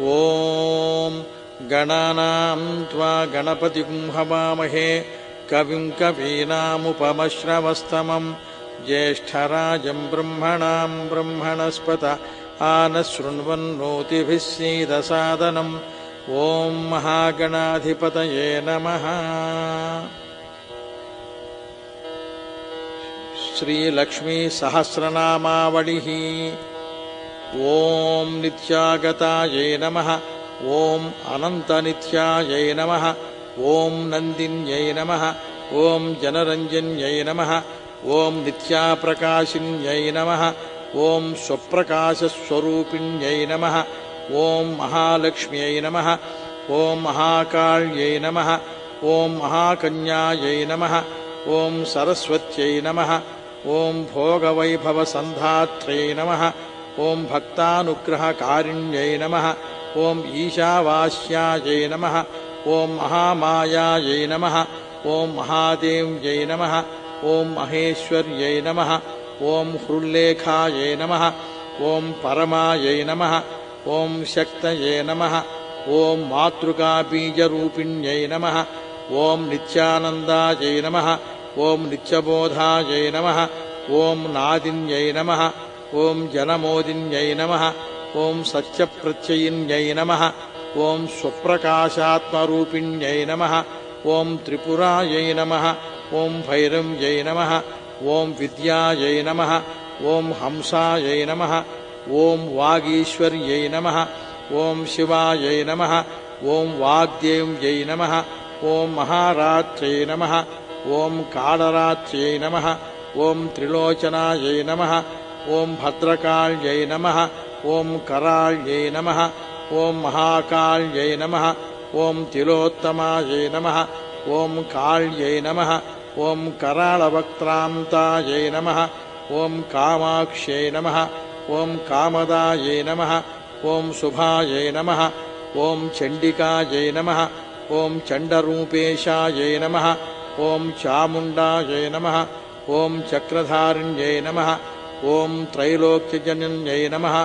ॐ गणानां त्वा गणपतिं हवामहे कविं कवीनामुपमश्रवस्तमं ज्येष्ठराजं ब्रह्मणां ब्रह्मणस्पत आनशृण्वन्नोतिभिः सीदसादनम् ॐ महागणाधिपतये नमः। श्रीलक्ष्मी सहस्रनामावलिः। ॐ नित्यागतायै नमः। ॐ अनन्तनित्यायै नमः। ॐ नन्दिन्यै नमः। ॐ जनरञ्जन्यै नमः। ॐ नित्याप्रकाशिन्यै नमः। ॐ स्वप्रकाशस्वरूपिण्यै नमः। ॐ महालक्ष्म्यै नमः। ॐ महाकाल्यै नमः। ॐ महाकन्यायै नमः। ॐ सरस्वत्यै नमः। ॐ भोगवैभवसन्धात्र्यै नमः। ॐ भक्तानुग्रहकारिण्यै नमः। ॐ ईशावास्यायै नमः। ॐ महामायायै नमः। ॐ महादेव्यै नमः। ॐ महेश्वर्यै नमः। ॐ हृल्लेखायै नमः। ॐ परमायै नमः। ॐ शक्तये नमः। ॐ मातृकाबीजरूपिण्यै नमः। ॐ नित्यानन्दायै नमः। ॐ नित्यबोधायै नमः। ॐ नादिन्यै नमः। ॐ जनमोदिन्यै नमः। ॐ सत्यप्रत्ययिन्यै नमः। ॐ स्वप्रकाशात्मरूपिण्यै नमः। ॐ त्रिपुरायै नमः। ॐ भैरव्यै नमः। ॐ विद्यायै नमः। ॐ हंसायै नमः। ॐ वागीश्वर्यै नमः। ॐ शिवायै नमः। ॐ वाग्देव्यै नमः। ॐ महारात्र्यै नमः। ॐ कालरात्र्यै नमः। ॐ त्रिलोचनायै नमः। ॐ भद्रकाल्यै नमः। ॐ कराल्यै नमः। ॐ महाकाल्यै नमः। ॐ तिलोत्तमायै नमः। ॐ काल्यै नमः। ॐ कराळवक्त्रान्तायै नमः। ॐ कामाक्ष्यै नमः। ॐ कामदायै नमः। ॐ शुभायै नमः। ॐ चण्डिकायै नमः। ॐ चण्डरूपेशायै नमः। ॐ चामुण्डायै नमः। ॐ चक्रधारिण्यै नमः। ॐ त्रैलोक्यजनन्यै नमः।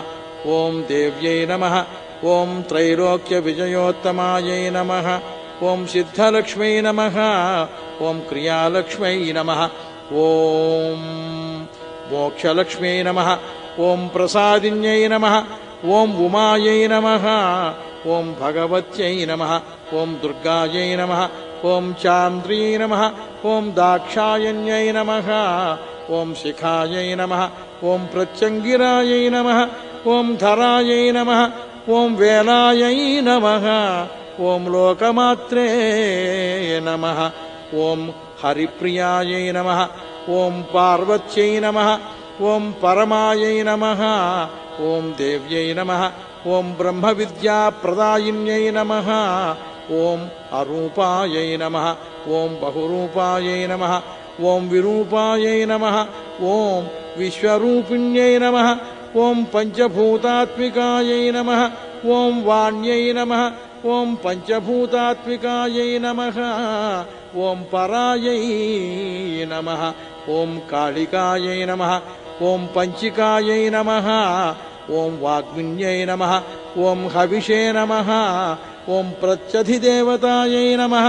ॐ देव्यै नमः। ॐ त्रैलोक्यविजयोत्तमायै नमः। ॐ सिद्धलक्ष्म्यै नमः। ॐ क्रियालक्ष्म्यै नमः। ॐ मोक्षलक्ष्म्यै नमः। ॐ प्रसादिन्यै नमः। ॐ उमायै नमः। ॐ भगवत्यै नमः। ॐ दुर्गायै नमः। ॐ चान्द्र्यै नमः। ॐ दाक्षायण्यै नमः। ॐ शिखायै नमः। ॐ प्रत्यङ्गिरायै नमः। ॐ धरायै नमः। ॐ वेलायै नमः। ॐ लोकमात्रे नमः। ॐ हरिप्रियायै नमः। ॐ पार्वत्यै नमः। ॐ परमायै नमः। ॐ देव्यै नमः। ॐ ब्रह्मविद्याप्रदायिन्यै नमः। ॐ अरूपायै नमः। ॐ बहुरूपायै नमः। ॐ विरूपायै नमः। ॐ विश्वरूपिण्यै नमः। ॐ पञ्चभूतात्मिकायै नमः। ॐ वाण्यै नमः। ॐ पञ्चभूतात्मिकायै नमः। ॐ परायै नमः। ॐ कालिकायै नमः। ॐ पञ्चिकायै नमः। ॐ वाग्मिन्यै नमः। ॐ हविषे नमः। ॐ प्रत्यधिदेवतायै नमः।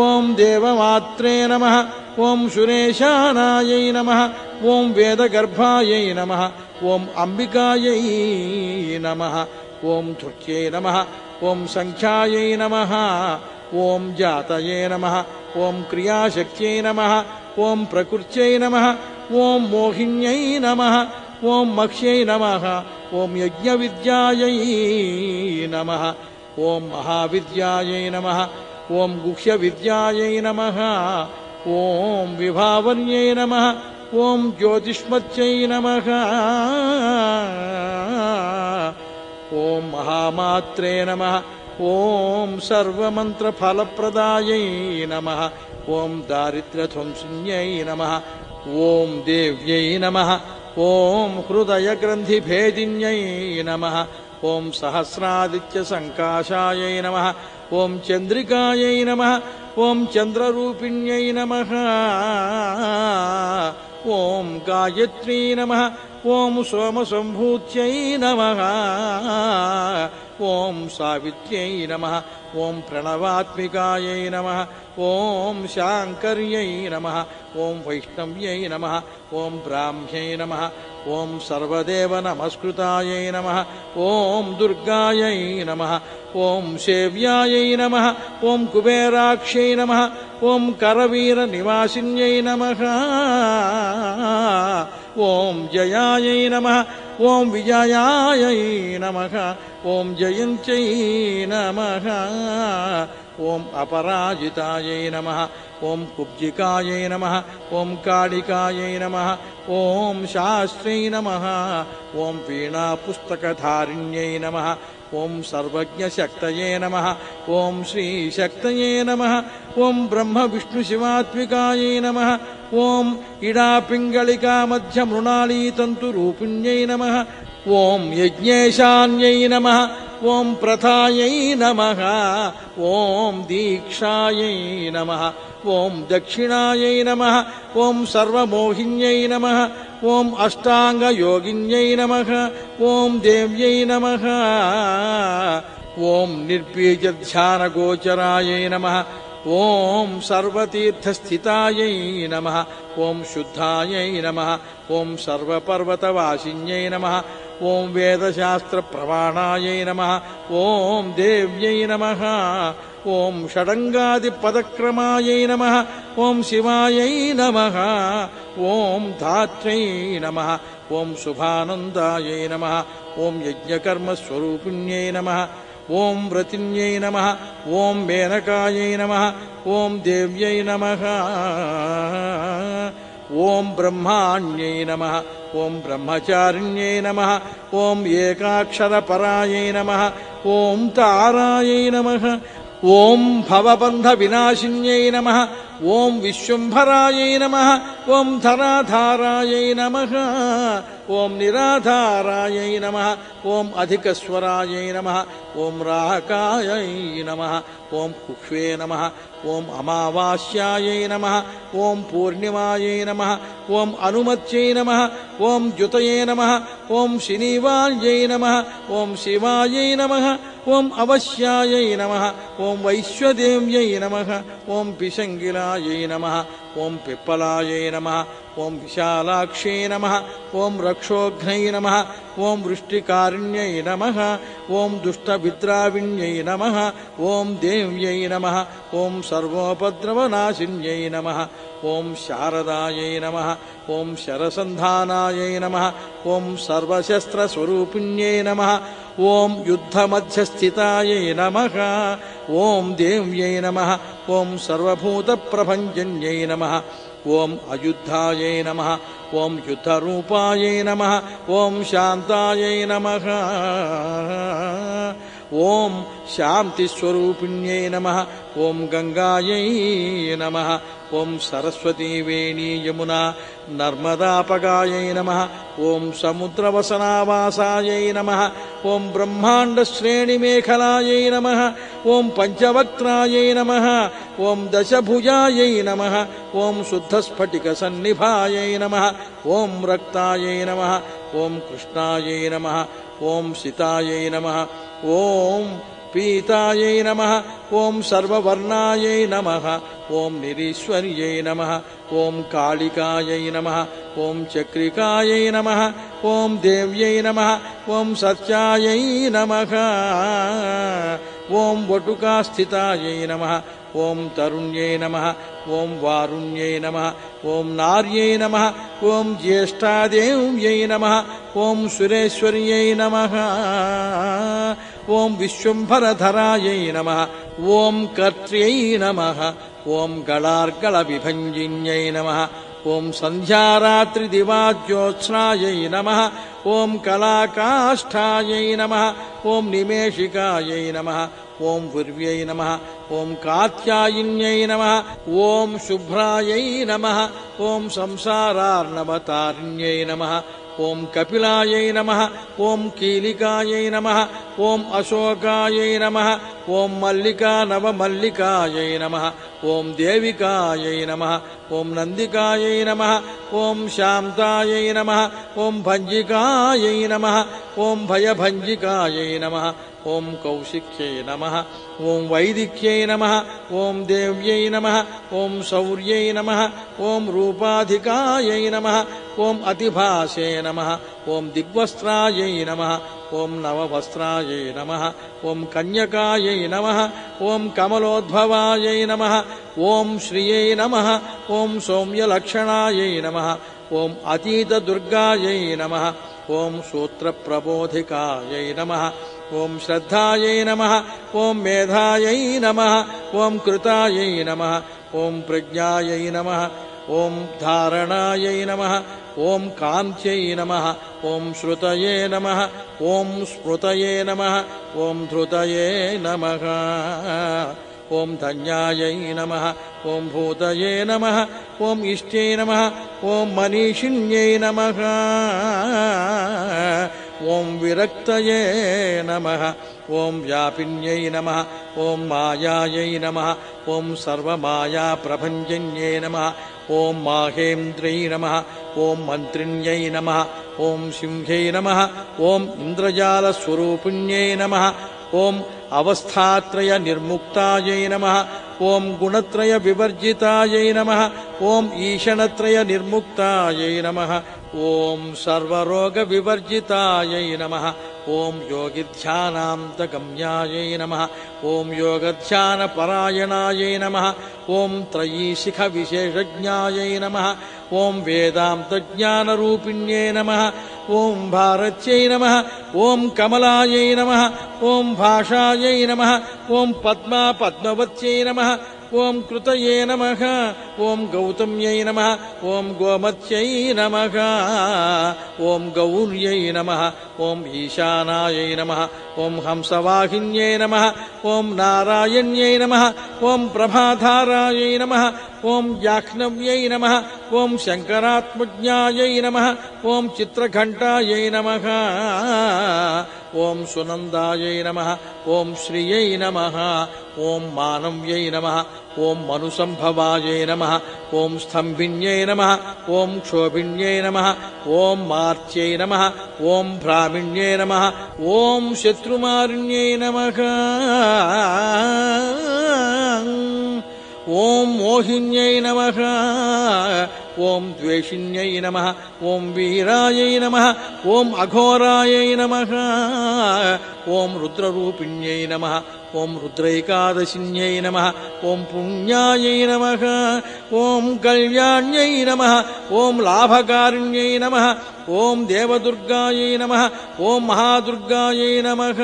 ॐ देवमात्रे नमः। ॐ सुरेशानायै नमः। ॐ वेदगर्भायै नमः। ॐ अम्बिकायै नमः। ॐ धृत्यै नमः। ॐ सङ्ख्यायै नमः। ॐ जातये नमः। ॐ क्रियाशक्त्यै नमः। ॐ प्रकृत्यै नमः। ॐ मोहिन्यै नमः। ॐ मक्ष्यै नमः। ॐ यज्ञविद्यायै नमः। ॐ महाविद्यायै नमः। ॐ गुह्यविद्यायै नमः। ॐ विभावर्यै नमः। ॐ ज्योतिष्मत्यै नमः। ॐ महामात्रे नमः। ॐ सर्वमन्त्रफलप्रदायै नमः। ॐ दारिद्र्यध्वंसिन्यै नमः। ॐ देव्यै नमः। ॐ हृदयग्रन्थिभेदिन्यै नमः। ॐ सहस्रादित्यसङ्काशायै नमः। ॐ चन्द्रिकायै नमः। ॐ चन्द्ररूपिण्यै नमः। ॐ गायत्री नमः ॐ सोमसम्भूत्यै नमः ॐ सावित्र्यै नमः ॐ प्रणवात्मिकायै नमः ॐ शाङ्कर्यै नमः ॐ वैष्णव्यै नमः ॐ ब्राह्म्यै नमः ॐ सर्वदेव नमस्कृतायै नमः ॐ दुर्गायै नमः ॐ सेव्यायै नमः ॐ कुबेराक्ष्यै नमः ॐ करवीरनिवासिन्यै नमः ॐ जयायै नमः ॐ विजयायै नमः ॐ जयन्त्यै नमः ॐ अपराजितायै नमः ॐ कुब्जिकायै नमः ॐ कालिकायै नमः ॐ शास्त्रै नमः ॐ वीणापुस्तकधारिण्यै नमः ॐ सर्वज्ञशक्तये नमः ॐ श्रीशक्तये नमः ॐ ब्रह्मविष्णुशिवात्मिकायै नमः ॐ इडापिङ्गलिकामध्यमृणालीतन्तुरूपिण्यै नमः ॐ यज्ञेशान्यै नमः ॐ प्रथायै नमः ॐ दीक्षायै नमः ॐ दक्षिणायै नमः ॐ सर्वमोहिन्यै नमः ॐ अष्टाङ्गयोगिन्यै नमः ॐ देव्यै नमः ॐ निर्बीजध्यानगोचरायै नमः ॐ सर्वतीर्थस्थितायै नमः ॐ शुद्धायै नमः ॐ सर्वपर्वतवासिन्यै नमः ॐ वेदशास्त्रप्रमाणायै नमः ॐ देव्यै नमः ॐ षडङ्गादिपदक्रमायै नमः ॐ शिवायै नमः ॐ धात्र्यै नमः ॐ शुभानन्दायै नमः ॐ यज्ञकर्मस्वरूपिण्यै नमः ॐ व्रतिन्यै नमः ॐ मेनकायै नमः ॐ देव्यै नमः ॐ ब्रह्माण्यै नमः ॐ ब्रह्मचारिण्यै नमः ॐ एकाक्षरपरायै नमः ॐ तारायै नमः ॐ भवबन्धविनाशिन्यै नमः ॐ विश्वम्भरायै नमः ॐ धराधारायै नमः ॐ निराधारायै नमः ॐ अधिकस्वरायै नमः ॐ राकायै नमः ॐ कुक्ष्वे नमः ॐ अमावास्यायै नमः ॐ पूर्णिमायै नमः ॐ अनुमत्यै नमः ॐ द्युतये नमः ॐ श्रीनिवाल्यै नमः ॐ शिवायै नमः ॐ अवश्यायै नमः ॐ वैश्वदेव्यै नमः ॐ पिशङ्गिलायै नमः ॐ पिप्पलायै नमः ॐ विशालाक्ष्यै नमः ॐ रक्षोघ्नै नमः ॐ वृष्टिकारिण्यै नमः ॐ दुष्टविद्राविण्यै नमः ॐ देव्यै नमः ॐ सर्वोपद्रवनाशिन्यै नमः ॐ शारदायै नमः ॐ शरसन्धानायै नमः ॐ सर्वशस्त्रस्वरूपिण्यै नमः ॐ युद्धमध्यस्थितायै नमः ॐ देव्यै नमः ॐ सर्वभूतप्रभञ्जन्यै नमः ॐ अयुद्धायै नमः ॐ युद्धरूपायै नमः ॐ शान्तायै नमः ॐ शान्तिस्वरूपिण्यै नमः ॐ गङ्गायै नमः ॐ सरस्वती वेणी यमुना नर्मदापगायै नमः ॐ समुद्रवसनावासायै नमः ॐ ब्रह्माण्डश्रेणिमेखलायै नमः ॐ पञ्चवक्त्रायै नमः ॐ दशभुजायै नमः ॐ शुद्धस्फटिकसन्निभायै नमः ॐ रक्तायै नमः ॐ कृष्णायै नमः ॐ सितायै नमः ॐ पीतायै नमः ॐ सर्ववर्णायै नमः ॐ निरीश्वर्यै नमः ॐ कालिकायै नमः ॐ चक्रिकायै नमः ॐ देव्यै नमः ॐ सत्यायै नमः ॐ वटुकास्थितायै नमः ॐ तरुण्यै नमः ॐ वारुण्यै नमः ॐ नार्यै नमः ॐ ज्येष्ठादेव्यै नमः ॐ सुरेश्वर्यै नमः ॐ विश्वम्भरधरायै नमः ॐ कर्त्र्यै नमः ॐ गणार्गलविभञ्जिन्यै नमः ॐ सन्ध्यारात्रिदिवाज्योत्स्नायै नमः ॐ कलाकाष्ठायै नमः ॐ निमेषिकायै नमः ॐ पूर्व्यै नमः ॐ कात्यायिन्यै नमः ॐ शुभ्रायै नमः ॐ संसारार्णवतारिण्यै नमः ॐ कपिलायै नमः ॐ कीलिकायै नमः ॐ अशोकायै नमः ॐ मल्लिका नवमल्लिकायै नमः ఓం దేవికాయై నమః ఓం నందికాయై నమః ఓం శాంతాయై నమః ఓం భంజికాయై నమః ఓం భయభంజికాయై నమః ఓం కౌశిక్యై నమః ఓం వైదిక్యై నమః ఓం దేవ్యై నమః ఓం శౌర్యై నమః ఓం రూపాధికాయై నమః ఓం అతిభాసే నమః ఓం దిగ్వస్త్రాయై నమః ఓం నవవస్త్రాయై నమః ఓం కన్యకాయై నమః ఓం కమలోద్భవాయై నమః ఓం శ్రియై నమః ఓం సౌమ్యలక్షణాయై నమః ఓం అతీతదుర్గాయై నమః ఓం సూత్రప్రబోధికాయై నమః ఓం శ్రద్ధాయై నమః ఓం మేధాయై నమః ఓం కృతాయై నమః ఓం ప్రజ్ఞాయై నమః ఓం ధారణాయై నమః ఓం కాంత్యై నమః ఓం శ్రుతయే నమః ఓం స్మృతయే నమః ఓం ధృతయే నమః ఓం ధన్యాయై నమః ఓం భూతయే నమః ఓం ఇష్ట్యై నమః ఓం మనీషిణ్యై నమః ఓం విరక్తయే నమః ఓం వ్యాపిన్యై నమః ఓం మాయాయై నమః ఓం సర్వమాయాప్రభంజన్యై నమః ఓం మాహేంద్రై నమః ఓం మంత్రిణ్యై నమః ఓం సింహై నమః ఓం ఇంద్రజాలస్వరూపిణ్యై నమః ఓం అవస్థాత్రయ నిర్ముక్తాయై నమః ఓం గుణత్రయ వివర్జితాయై నమః ఓం ఈషణత్రయ నిర్ముక్తాయై నమః ఓం సర్వరోగ వివర్జితాయై నమః ఓం యోగిధ్యానాంతగమ్యాయై నమః ఓం యోగధ్యానపరాయణాయై నమః ఓం త్రయీశిఖ విశేషజ్ఞాయై నమః ఓం వేదాంతజ్ఞానరూపిణ్యై నమః ఓం భారత్యై నమః ఓం కమలాయై నమః ఓం భాషాయై నమః ఓం పద్మా పద్మవత్యై నమః ఓం కృతయే నమః ఓం గౌతమ్యై నమః ఓం గోమత్యై నమః ఓం గౌర్యై నమః ఓం ఈశానాయై నమః ఓం హంసవాహిన్యై నమః ఓం నారాయణ్యై నమః ఓం ప్రభాధారాయై నమః ఓం యాక్ష్ణవ్యై నమః ఓం శంకరాత్మజ్ఞాయై నమః ఓం చిత్రఘంటాయై నమః ఓం సునందాయై నమః ఓం శ్రియై నమః ఓం మానవ్యై నమః ఓం మనుసంభవాయై నమః ఓం స్తంభిన్యై నమః ఓం క్షోభిన్యై నమః ఓం మార్త్యై నమః ఓం భ్రామిణ్యై నమః ఓం శత్రుమారిణ్యై నమః ఓం మోహిన్యై నమః ఓం ద్వేషిన్యై నమః ఓం వీరాయై నమః ఓం అఘోరాయై నమః ఓం రుద్రరూపిణ్యై నమః ఓం రుద్రైకాదశిన్యై నమః ఓం పుణ్యాయై నమః ఓం కళ్యాణ్యై నమః ఓం లాభకారిణ్యై నమః ఓం దేవదుర్గాయై నమః ఓం మహాదుర్గాయై నమః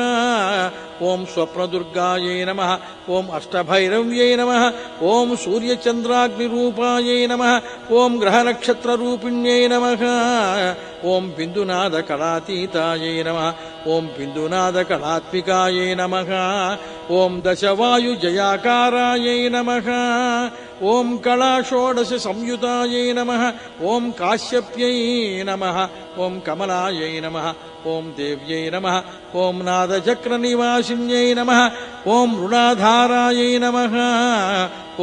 ఓం స్వప్నదుర్గాయై నమః ఓం అష్టభైరవ్యై నమః ఓం సూర్యచంద్రాగ్నిరూపాయై నమః ఓం గ్రహనక్షత్రరూపిణ్యై నమః ఓం బిందునాదకళాతీతాయై నమః ఓం బిందునాదకళాత్మికాయై నమః ఓం దశవాయుజయాకారాయై నమః ఓం కళాషోడశ సంయుతాయై నమః ఓం కాశ్యప్యై నమః ఓం కమలాయై నమః ఓం దేవ్యై నమః ఓం నాదచక్రనివాసిన్యై నమః ఓం రుణాధారాయై నమః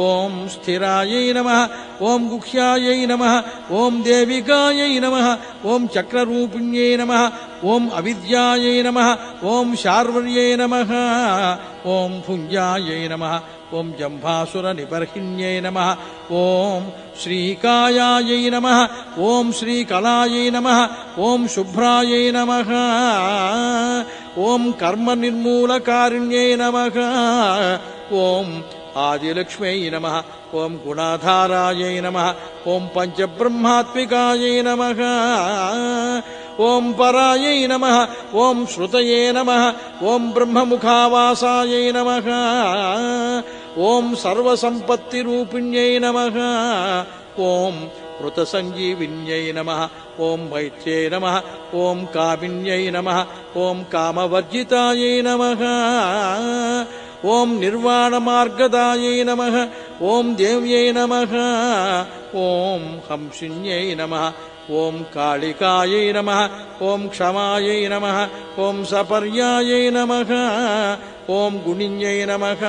ఓం స్థిరాయై నమః ఓం గుహ్యాయై నమః ఓం దేవికాయై నమః ఓం చక్రరూపిణ్యై నమః ఓం అవిద్యాయై నమః ఓం శార్వర్యై నమః ఓం భుంజాయై నమః ఓం జంభాసుర నిబర్హిణ్యై నమః ఓం శ్రీకాయాయై నమః ఓం శ్రీకళాయై నమః ఓం శుభ్రాయై నమః ఓం కర్మ నిర్మూలకారిణ్యై నమః ఓం ఆదిలక్ష్మ్యై నమః ఓం గుణాధారాయై నమః ఓం పంచబ్రహ్మాత్మికాయై నమః ఓం పరాయై నమః ఓం శ్రుతయే నమః ఓం బ్రహ్మముఖావాసాయై నమః ఓం సర్వసంపత్తిరూపిణ్యై నమః ఓం మృతసంజీవిన్యై నమః ఓం మైత్ర్యై నమః ఓం కామిన్యై నమః ఓం కామవర్జితాయై నమః ఓం నిర్వాణమార్గదాయై నమః ఓం దేవ్యై నమః ఓం హంసిన్యై నమః ఓం కాళికాయై నమః ఓం క్షమాయై నమః ఓం సపర్యాయై నమః ఓం గుణిన్యై నమః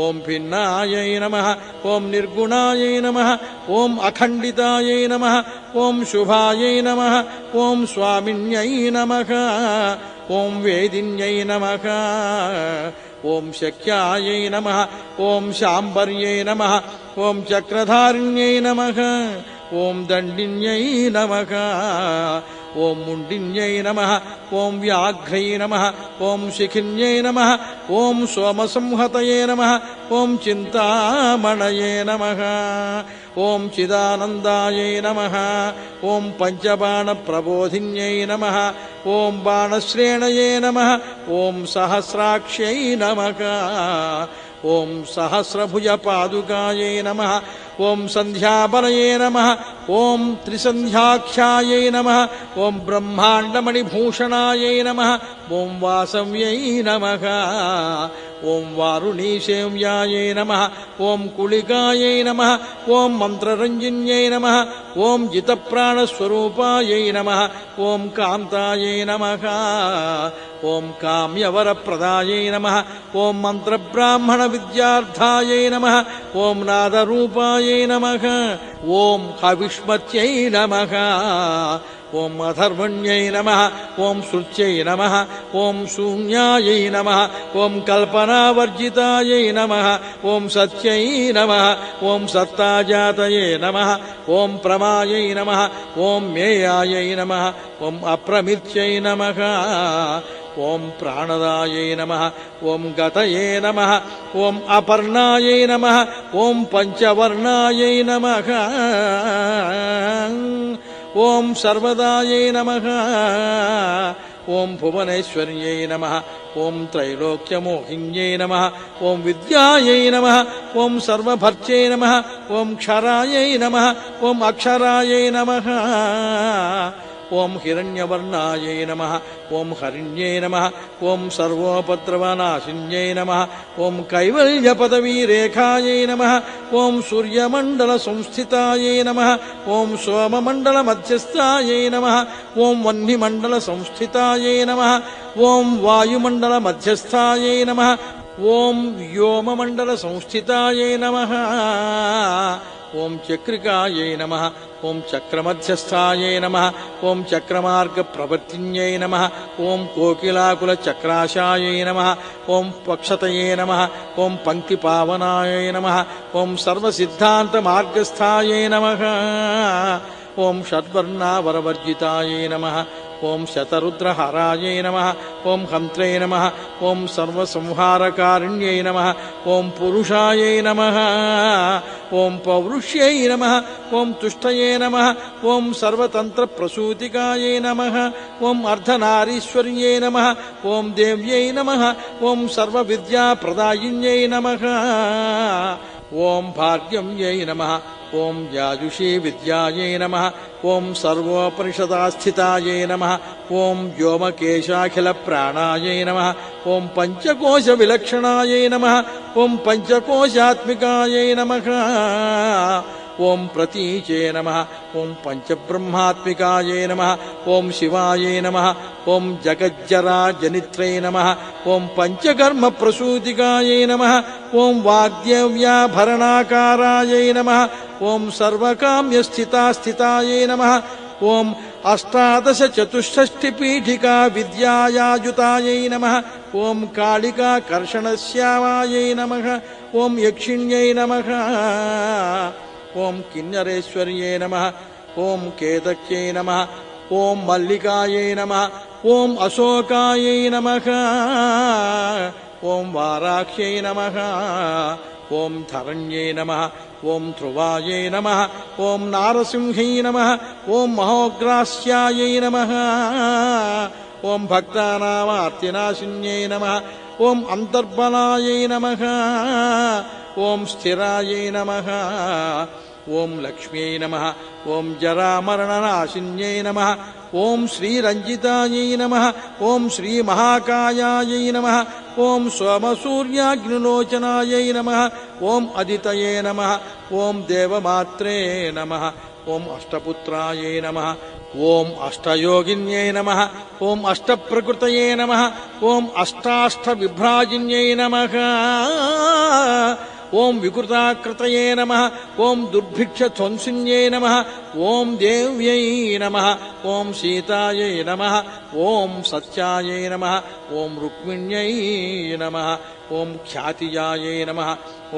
ఓం భిన్నాయై నమః ఓం నిర్గుణాయై నమః ఓం అఖండితాయై నమః ఓం శుభాయై నమః ఓం స్వామిన్యై నమః ఓం వేదిన్యై నమః ఓం శక్యాయై నమః ఓం శాంబర్యై నమః ఓం చక్రధారిణ్యై నమః ఓం దండిన్యై నమః ఓం ముండిన్యై నమః ఓం వ్యాఘ్రై నమః ఓం శిఖిన్యై నమః ఓం సోమసంహతయే నమః ఓం చింతామణయే నమః ఓం చిదానందాయై నమః ఓం పంచబాణప్రబోధిన్యై నమః ఓం బాణశ్రేణయే నమః ఓం సహస్రాక్ష్యై నమః ఓం సహస్రభుజపాదుకాయై నమః ఓం సంధ్యాబలయే నమః ఓం త్రిసంధ్యాఖ్యాయై నమః ఓం బ్రహ్మాండమణిభూషణాయై నమః ఓం వాసవ్యై నమః ఓం వారుణీసేవ్యాయై నమః ఓం కుళికాయై నమః ఓం మంత్రరంజిన్యై నమః ఓం జితప్రాణస్వరూపాయై నమః ఓం కాంతాయై నమః ఓం కామ్యవరప్రదాయై నమః ఓం మంత్రబ్రాహ్మణ విద్యార్థాయై నమః ఓం నాదరూపాయై నమః ఓం హవిష్మత్యై నమః ఓం అథర్వణ్యై నమః ఓం శృత్యై నమః ఓం శూన్యాయై నమః ఓం కల్పనావర్జితాయై నమః ఓం సత్యై నమః ఓం సత్తాజాతయే నమః ఓం ప్రమాయై నమః ఓం మేయాయై నమః ఓం అప్రమిత్యై నమః ఓం ప్రాణదాయై నమః ఓం గతయే నమః ఓం అపర్ణాయై నమః ఓం పంచవర్ణాయై నమః ఓం సర్వదాయై నమః ఓం భువనేశ్వర్యై నమః ఓం త్రైలోక్యమోహిన్యై నమః ఓం విద్యాయై నమః ఓం సర్వభర్త్యై నమః ఓం క్షరాయై నమః ఓం అక్షరాయై నమః ఓం హిరణ్యవర్ణాయై నమః ఓం హరిణ్యై నమః ఓం సర్వోపద్రవనాశిన్యై నమః ఓం కైవల్యపదవీరేఖాయై నమః ఓం సూర్యమండల సంస్థితాయై నమః ఓం సోమమండల మధ్యస్థాయై నమః ఓం వహ్నిమండల సంస్థితాయై నమః ఓం వాయుమండల మధ్యస్థాయై నమః ఓం వ్యోమమండల సంస్థితాయై నమః ఓం చక్రికాయై నమః ఓం చక్రమధ్యస్థాయై నమః ఓం చక్రమార్గ ప్రవర్తిన్యై నమః ఓం కోకిలాకుల చక్రాశాయై నమః ఓం పక్షతయే నమః ఓం పంక్తిపావనాయై నమః ఓం సర్వసిద్ధాంత మార్గస్థాయై నమః ఓం షడ్వర్ణావరవర్జితాయై నమః ఓం శతరుద్రహరాయై నమః ఓం హంత్రే నమః ఓం సర్వసంహారకారిణ్యై నమః ఓం పురుషాయై నమః ఓం పౌరుష్యై నమః ఓం తుష్టయే నమః ఓం సర్వతంత్రప్రసూతికాయై నమః ఓం అర్ధనారీశ్వర్యై నమః ఓం దేవ్యై నమః ఓం సర్వవిద్యాప్రదాయిన్యై నమః ఓం భార్గవ్యై నమః ఓం యాజుషీ విద్యాయై నమః ఓం సర్వోపనిషదాస్థితాయై నమః ఓం వ్యోమకేశాఖిల ప్రాణాయై నమః ఓం పంచకోశ విలక్షణాయై నమః ఓం పంచకోశాత్మికాయై నమః ఓం ప్రతీచే నమః ఓం పంచబ్రహ్మాత్మికాయై నమః ఓం శివాయై నమః ఓం జగజ్జరాజనిత్రై నమః ఓం పంచకర్మ ప్రసూతికాయై నమః ఓం వాగ్దేవ్యాభరణాకారాయై నమః ఓం సర్వకామ్యస్థితాస్థితాయై నమః ఓం అష్టాదశ చతుష్షష్ఠి పీఠికా విద్యాయాయుతాయై నమః ఓం కాళికా కర్షణశ్యామాయై నమః ఓం యక్షిణ్యై నమః ఓం కిన్నరేశ్వర్యై నమః ఓం కేతక్యై నమః ఓం మల్లికాయై నమః ఓం అశోకాయై నమః ఓం వారాఖ్యై నమః ఓం ధరణ్యై నమః ఓం ధ్రువాయై నమః ఓం నారసింహై నమః ఓం మహోగ్రాస్యాయై నమః ఓం భక్తానామార్తినాశిన్యై నమః ఓం అంతర్బలాయై నమః ఓం స్థిరాయై నమః ఓం లక్ష్మ్యై నమః ఓం జరామరణనాశిన్యై నమః ఓం శ్రీరంజితాయై నమః ఓం శ్రీమహాకాయాయై నమః ఓం సోమసూర్యాగ్నిలోచనాయై నమః ఓం అదితయే నమః ఓం దేవమాత్రే నమః ఓం అష్టపుత్రాయై నమః ఓం అష్టయోగిన్యై నమః ఓం అష్టప్రకృతయే నమః ఓం అష్టాష్టవిభ్రాజిన్యై నమః ఓం వికృతాకృతయే నమః ఓం దుర్భిక్షధ్వంసిన్యై నమః ఓం దేవ్యై నమః ఓం సీతాయై నమః ఓం సత్యాయై నమః ఓం రుక్మిణ్యై నమః ఓం ఖ్యాతియాయై నమః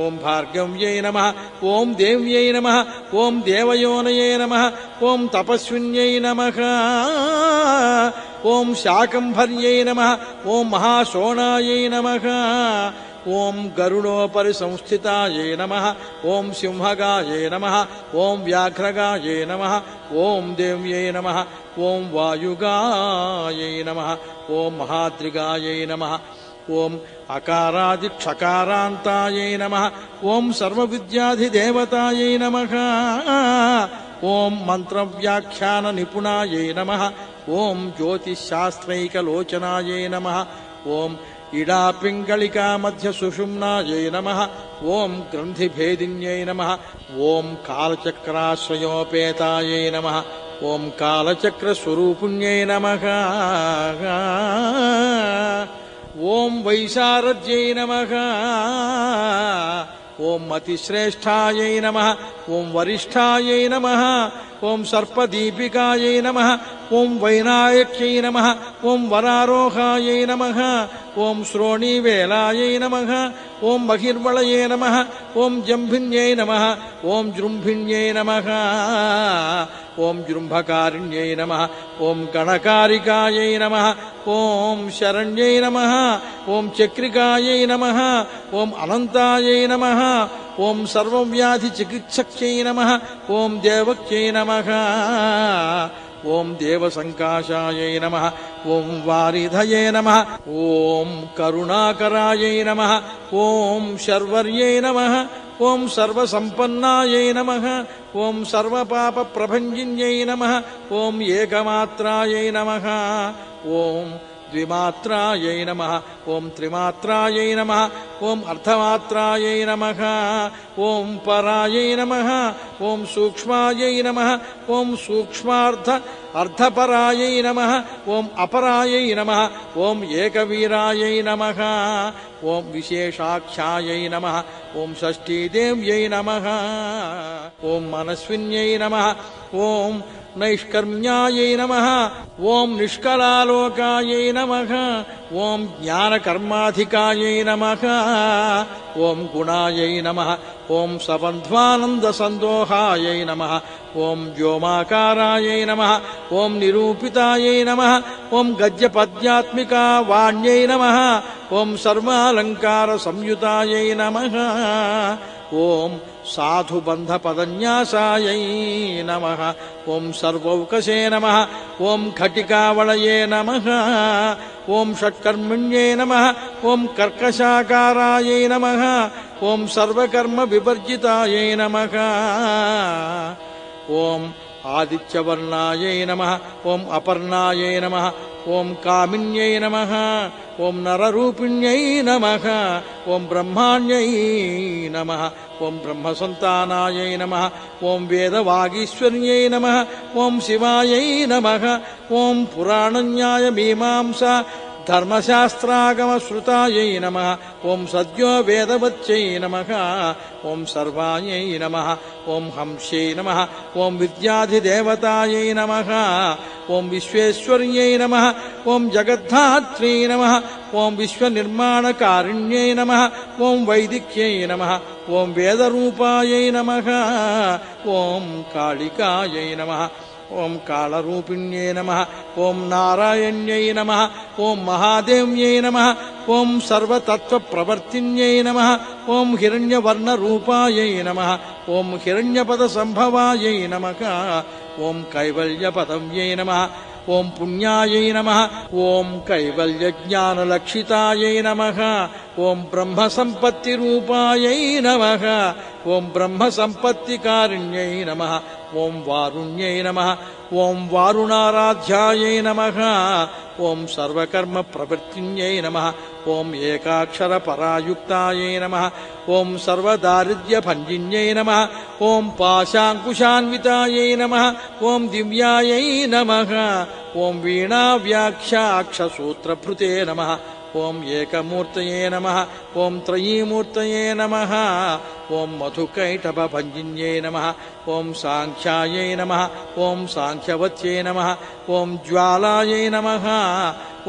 ఓం భార్గవ్యై నమః ఓం దేవ్యై నమః ఓం దేవయోనయే నమః ఓం తపస్విన్యై నమః ఓం శాకంభర్యై నమః ఓం మహాశోణాయై నమః ఓం గరుడోపరి సంస్థితాయై నమః ఓం సింహగాయై నమః ఓం వ్యాఘ్రగాయై నమః ఓం దేవ్యై నమః ఓం వాయుగాయై నమః ఓం మహాద్రిగాయై నమః ఓం అకారాదిక్షకారాంతాయై నమః ఓం సర్వవిద్యాధిదేవతాయై నమః ఓం మంత్రవ్యాఖ్యాన నిపుణాయై నమః ఓం జ్యోతిశాస్త్రైకలోచనాయై నమః ఓం ఇడాపింగళికా మధ్య సుషుమ్నాయై నమః ఓం గ్రంథిభేదిన్యై నమః ఓం కాలచక్రాశ్రయోపేతాయై నమః ఓం కాలచక్రస్వరూపిణ్యై నమః ఓం వైశారద్యై నమః ఓం అతిశ్రేష్ఠాయై నమః ఓం వరిష్ఠాయై నమః ఓం సర్పదీపికాయై నమః ఓం వైనాయక్యై నమః ఓం వరారోహాయై నమః ఓం శ్రోణీవేలాయై నమః ఓం బహిర్వళయే నమః ఓం జంభిన్యై నమః ఓం జృంభిణ్యై నమః ఓం జృంభకారిణ్యై నమః ఓం గణకారికాయై నమః ఓం శరణ్యై నమః ఓం చక్రికాయై నమః ఓం అనంతాయై నమః ఓం సర్వవ్యాధి చికిత్సక్యై నమః ఓం దేవక్యై నమః ఓం దేవసంకాశాయై నమః ఓం వారిధయే నమః ఓం కరుణాకరాయై నమః ఓం శర్వర్యై నమః ఓం సర్వసంపన్నాయై నమః ఓం సర్వపాపప్రభంజిన్యై నమః ఓం ఏకమాత్రాయై నమః ఓం ద్విమాత్రాయై నమః ఓం త్రిమాత్రాయై నమః ఓం అర్ధమాత్రాయై నమః ఓం పరాయై నమః ఓం సూక్ష్మాయై నమః ఓం సూక్ష్మార్ధ అర్ధపరాయై నమః ఓం అపరాయై నమః ఓం ఏకవీరాయై నమః ఓం విశేషాఖ్యాయై నమః ఓం షష్ఠీదేవ్యై నమః ఓం మనస్విన్యై నమః ఓం నైష్కర్మ్యాయై నమః ఓం నిష్కలాలోకాయై నమః ఓం జ్ఞానకర్మాధికాయై నమః ఓం గుణాయై నమః ఓం సబంధ్వానందసందోహాయై నమః ఓం వ్యోమాకారాయై నమః ఓం నిరూపితాయై నమః ఓం గద్యపద్యాత్మికా వాణ్యై నమః ఓం సర్వాలంకార సంయుతాయై నమః ఓం సాధుబంధపదన్యాసాయై నమః ఓం సర్వౌకసే నమః ఓం ఘటికావళయే నమః ఓం షట్కర్మిణ్యే నమః ఓం కర్కశాకారాయై నమః ఓం సర్వకర్మ వివర్జితాయై నమః ఓం ఆదిత్యవర్ణాయై నమః ఓం అపర్ణాయై నమః ఓం కామిన్యై నమః ఓం నరరూపిణ్యై నమః ఓం బ్రహ్మాణ్యై నమః ఓం బ్రహ్మసంతానాయై నమః ఓం వేదవాగీశ్వర్యై నమః ఓం శివాయై నమః ఓం పురాణన్యాయ మీమాంసా ధర్మశాస్త్రాగమశ్రుతాయై నమః ఓం సద్యో వేదవత్యై నమః ఓం సర్వాయై నమః ఓం హంస్యై నమః ఓం విద్యాధిదేవతాయై నమః ఓం విశ్వేశ్వర్యై నమః ఓం జగద్ధాత్ర్యై నమః ఓం విశ్వనిర్మాణకారిణ్యై నమః ఓం వైదిక్యై నమః ఓం వేదరూపాయై నమః ఓం కాళికాయై నమః ఓం కాళరూపిణ్యై నమః ఓం నారాయణ్యై నమః ఓం మహాదేవ్యై నమః ఓం సర్వతత్వప్రవర్తిన్యై నమః ఓం హిరణ్యవర్ణరూపాయై నమః ఓం హిరణ్యపదసంభవాయై నమః ఓం కైవల్యపదవ్యై నమః ఓం పుణ్యాయై నమః ఓం కైవల్యజ్ఞానలక్షితాయై నమః ఓం బ్రహ్మ సంపత్తి రూపాయై నమః ఓం బ్రహ్మ సంపత్తికారిణ్యై నమః ఓం వారుణ్యై నమః ఓం వారుణారాధ్యాయై నమః ఓం సర్వకర్మ ప్రవృత్తిన్యై నమః ఓం ఏకాక్షర పరాయుక్తాయై నమః ఓం సర్వదారిద్ర్యభంజిన్యై నమః ఓం పాశాంకుశాన్వితాయై నమః ఓం దివ్యాయై నమః ఓం వీణావ్యాఖ్యాక్షసూత్రభృతే నమః ఓం ఏకమూర్తయే నమః ఓం త్రయీమూర్తయే నమః ఓం మధుకైటభభంజిన్యై నమః ఓం సాంఖ్యాయై నమః ఓం సాంఖ్యవత్యై నమః ఓం జ్వాలాయై నమః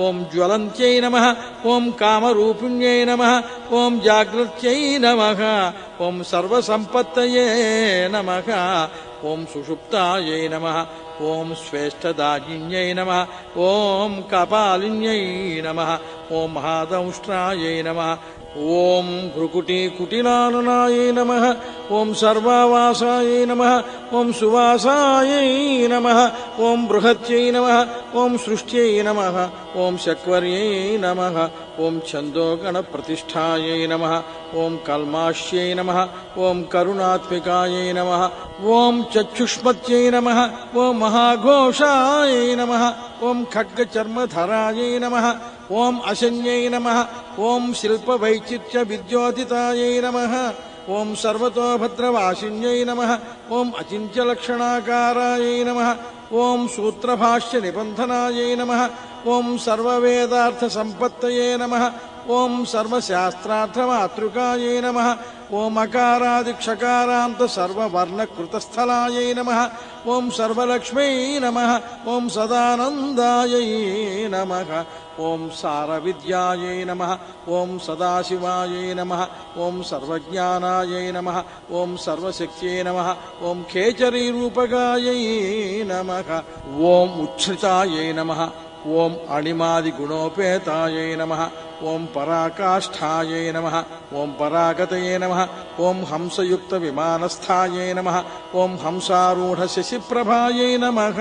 ఓం జ్వలంత్యై నమః ఓం కామరూపిణ్యై నమః ఓం జాగృత్యై నమః ఓం సర్వసంపత్తయే నమః ఓం సుషుప్తాయై నమః ఓం శ్వేష్టదాయిన్యై నమః ఓం కపాలిన్యై నమః ఓం మహాదంష్ట్రాయై నమః ఓం భృకుటీకుటిలాననాయై నమః ఓం సర్వావాసాయై నమః ఓం సువాసాయై నమః ఓం బృహత్యై నమః ఓం సృష్ట్యై నమః ఓం శక్వర్యై నమః ఓం ఛందోగణప్రతిష్ఠాయై నమః ఓం కల్మాష్యై నమః ఓం కరుణాత్మికాయై నమః ఓం చక్షుష్మత్యై నమః ఓం మహాఘోషాయై నమః ఓం ఖడ్గచర్మధరాయై నమః ఓం అశన్యై నమః ఓం శిల్పవైచిత్ర్య విద్యోతితాయై నమః ఓం సర్వతోభద్రవాసిన్యై నమః ఓం అచింత్యలక్షణాకారాయై నమః ఓం సూత్రభాష్య నిబంధనాయై నమః ఓం సర్వవేదార్థసంపత్తయే నమః ఓం సర్వశాస్త్రార్థమాతృకాయై నమః ఓం అకారాదిక్షకారాంత సర్వవర్ణకృతస్థలాయై నమః ఓం సర్వలక్ష్మై నమః ఓం సదానందాయై నమః ఓం సారవిద్యాయై నమః ఓం సదాశివాయై నమః ఓం సర్వజ్ఞానాయై నమః ఓం సర్వశక్త్యై నమః ఓం ఖేచరీరూపకాయై నమః ఓం ఉచ్ఛ్రితాయై నమః ఓం అణిమాదిగుణోపేతాయై నమః ఓం పరాకాష్ఠాయై నమః ఓం పరాగతయే నమః ఓం హంసయుక్త విమానస్థాయై నమః ఓం హంసారూఢ శశిప్రభాయై నమః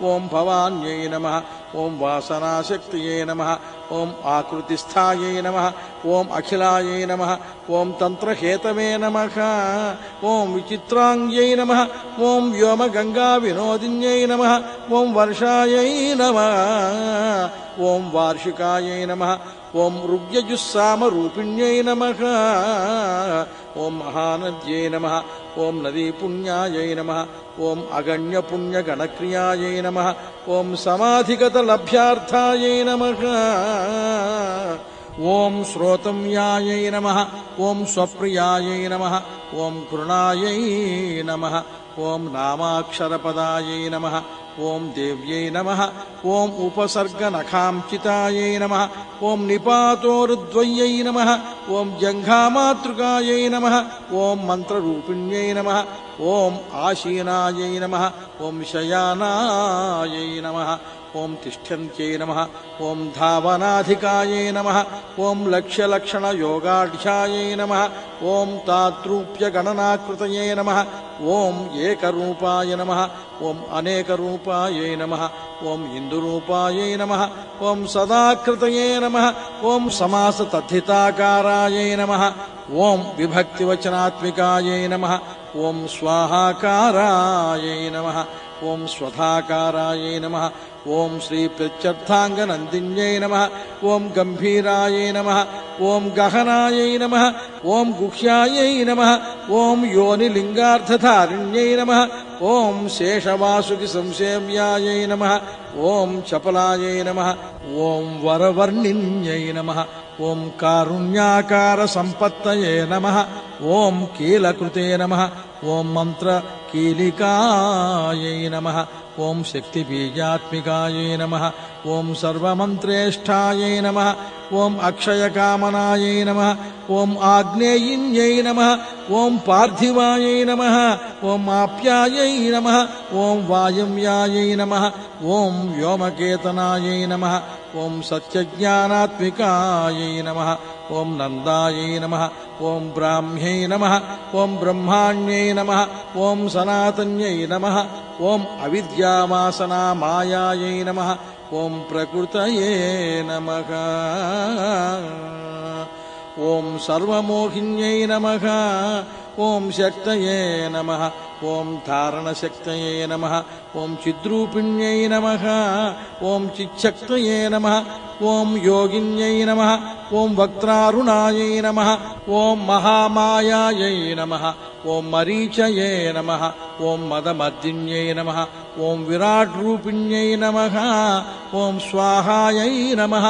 ఓం భవాన్యై నమః ఓం వాసనాశక్తియే నమః ఓం ఆకృతిస్థాయై నమః ఓం అఖిలాయై నమః ఓం తంత్రహేతవే నమః ఓం విచిత్రాంగ్యై నమః ఓం వ్యోమగంగా వినోదిన్యై నమః ఓం వర్షాయై నమః ఓం వార్షికాయై నమః ఓం ఋగ్యజుస్సామరూపిణ్యై నమః ఓం మహానద్యై నమః ఓం నదీపుణ్యాయై నమః ఓం అగణ్యపుణ్యగణక్రియాయై నమః ఓం సమాధిగతలభ్యార్థాయై నమః ఓం శ్రోతమ్యాయై నమః ఓం స్వప్రియాయై నమః ఓం కృణాయై నమః ఓం నామాక్షరపదాయై నమః ఓం దేవ్యై నమః ఓం ఉపసర్గనఖాంచితాయై నమః ఓం నిపాతోరుద్వయ్యై నమః ఓం జంఘామాతృకాయై నమః ఓం మంత్రరూపిణ్యై నమః ఓం ఆశీనాయై నమః ఓం శయానాయై నమః ఓం తిష్టంత్యై నమః ఓం ధావనాధికాయై నమః ఓం లక్ష్యలక్షణయోగాఢ్యాయై నమః ఓం తాతృప్యగణనాకృతయే నమః ఓం ఏకరూపాయ నమః ఓం అనేకరూపాయై నమః ఓం ఇందురూపాయై నమః ఓం సదాకృతయే నమః ఓం సమాసతద్ధితాకారాయై నమః ఓం విభక్తివచనాత్మికాయై నమః ఓం స్వాహాకారాయై నమః ఓం స్వధాకారాయై నమః ఓం శ్రీ ప్రత్యర్థాంగనందిన్యై నమః ఓం గంభీరాయై నమః ఓం గహనాయై నమః ఓం గుహ్యాయై నమః ఓం యోనిలింగార్థధారిణ్యై నమః ఓం శేషవాసుకి సంసేవ్యాయై నమః ఓం చపలాయై నమః ఓం వరవర్ణిన్యై నమః ఓం కారుణ్యాకార సంపత్తయే నమః ఓం కీలకృతే నమః ఓం మంత్ర కీలికాయై నమః ఓం శక్తిబీజాత్మికాయై నమః ఓం సర్వమంత్రేష్ఠాయై నమః ఓం అక్షయకామనాయై నమః ఓం ఆగ్నేయిన్యై నమః ఓం పార్థివాయై నమః ఓం ఆప్యాయై నమః ఓం వాయవ్యాయై నమః ఓం వ్యోమకేతనాయై నమః ఓం సత్యజ్ఞానాత్మికాయై నమః ఓం నందాయై నమః ఓం బ్రాహ్మ్యై నమః ఓం బ్రహ్మాణ్యై నమః ఓం సనాతన్యై నమః ఓం అవిద్యావాసనా మాయాయై నమః ఓం ప్రకృతయే నమః ఓం సర్వమోహిన్యై నమః ఓం శక్తయే నమః ఓం ధారణశక్తయే నమః ఓం చిద్రూపిణ్యై నమః ఓం చిచ్చక్తయే నమః ఓం యోగిన్యై నమః ఓం వక్త్రారుణాయై నమః ఓం మహామాయాయై నమః ఓం మరీచయే నమః ఓం మదమర్దిన్యై నమః ఓం విరాట్రూపిణ్యై నమః ఓం స్వాహాయై నమః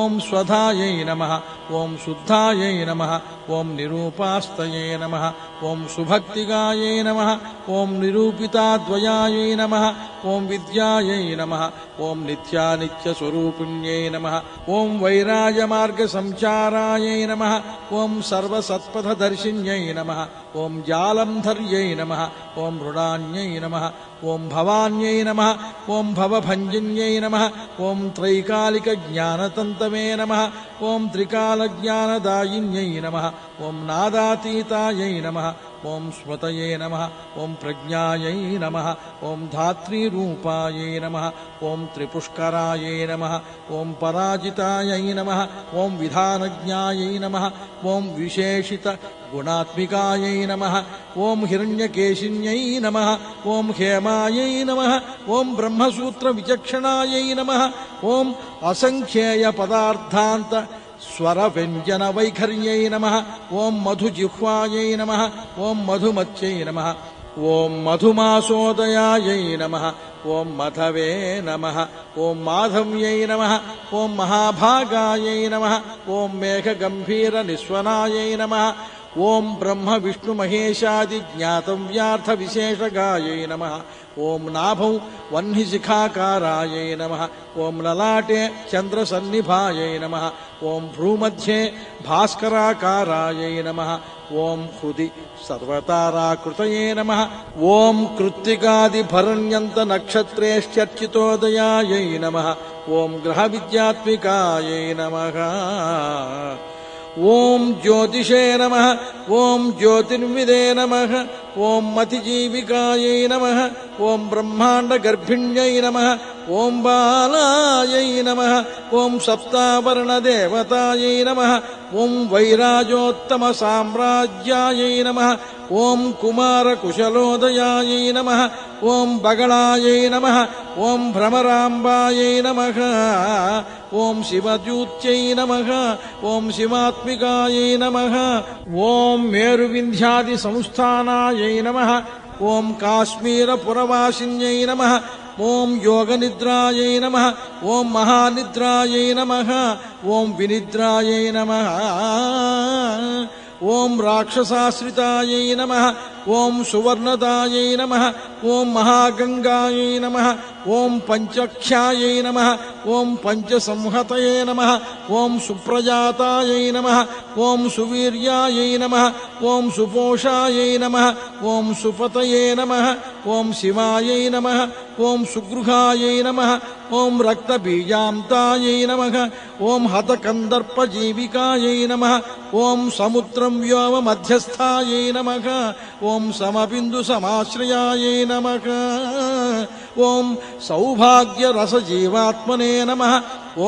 ఓం స్వధాయై నమః ఓం శుద్ధాయై నమః ఓం నిరూపాస్తయే నమః ఓం సుభక్తిగాయై నమః ఓం నిరూపితాద్వయాయై నమః ఓం విద్యాయై నమః ఓం నిత్యానిత్యస్వరూపిణ్యై నమః ఓం వైరాజమార్గసంచారాయై నమః ఓం సర్వసత్పథదర్శిన్యై నమః ఓం జాలంధర్యై నమః ఓం మృడాన్యై నమః ఓం భవాన్యై నమః ఓం భవభంజన్యై నమః ఓం త్రైకాలికజ్ఞానతంతవే నమః ఓం త్రికాలజ్ఞానదాయిన్యై నమః ఓం నాదాతీతాయై నమః ఓం స్మృతయే నమః ఓం ప్రజ్ఞాయై నమః ఓం ధాత్రీరూపాయై నమః ఓం త్రిపుష్కరాయై నమః ఓం పరాజితాయై నమః ఓం విధానజ్ఞాయై నమః ఓం విశేషిత గుణాత్మికాయై నమః ఓం హిరణ్యకేశిన్యై నమః ఓం హేమాయై నమః ఓం బ్రహ్మసూత్ర విచక్షణాయై నమః ఓం అసంఖ్యేయ పదార్థాంత స్వర వ్యంజన వైఖర్యై నమః ఓం మధుజిహ్వాయై నమః ఓం మధుమత్యై నమః ఓం మధుమాసోదయాయై నమః ఓం మధవే నమః ఓం మాధవ్యై నమః ఓం మహాభాగాయై నమః ఓం మేఘగంభీర నిస్వనాయై నమః ఓం బ్రహ్మ విష్ణు మహేశాది జ్ఞాతవ్యార్థ విశేషగాయై నమః ఓం నాభౌ వహ్నిశిఖాకారాయై నమః ఓం లలాటే చంద్రసన్నిభాయై నమః ఓం భ్రూమధ్యే భాస్కరాకారాయై నమః ఓం హృది సర్వతారాకృతయే నమః ఓం కృత్తికాదిభరణ్యంత నక్షత్రేశ్చర్చితోదయాయై నమః ఓం గ్రహ విద్యాత్మికాయై నమః ఓం జ్యోతిషే నమః ఓం జ్యోతిర్విదే నమః ఓం మతిజీవికాయై నమః ఓం బ్రహ్మాండ గర్భిణ్యై నమః ఓం బాలాయై నమః ఓం సప్తావరణ దేవతాయై నమః ఓం వైరాజోత్తమ సామ్రాజ్యాయై నమః ఓం కుమార కుశలోదయాయై నమః ఓం బగళాయై నమః ఓం భ్రమరాంబాయై నమః ఓం శివజ్యూత్యై నమః ఓం శివాత్మికాయై నమః ఓం మేరువింధ్యాది సంస్థానాయై నమః ఓం కాశ్మీరపురవాసిన్యై నమః ఓం యోగనిద్రాయై నమః ఓం మహానిద్రాయై నమః ఓం వినిద్రాయై నమః ఓం రాక్షసాశ్రితాయై నమః ఓం సువర్ణదాయై నమః ఓం మహాగంగాయై నమః ఓం పంచఖ్యాయై నమః ఓం పంచసంహతయే నమః ఓం సుప్రజాతాయై నమః ఓం సువీర్యాయై నమః ఓం సుపోషాయై నమః ఓం సుపతయే నమః ఓం శివాయై నమః ఓం సుగృహాయై నమః ఓం రక్తబీజాంతాయై నమః ఓం హతకందర్పజీవికాయై నమః ఓం సముద్రం వ్యోమ మధ్యస్థాయై నమః ఓం సమబిందు సమాశ్రయాయై నమః ఓం సౌభాగ్య రసజీవాత్మనే నమః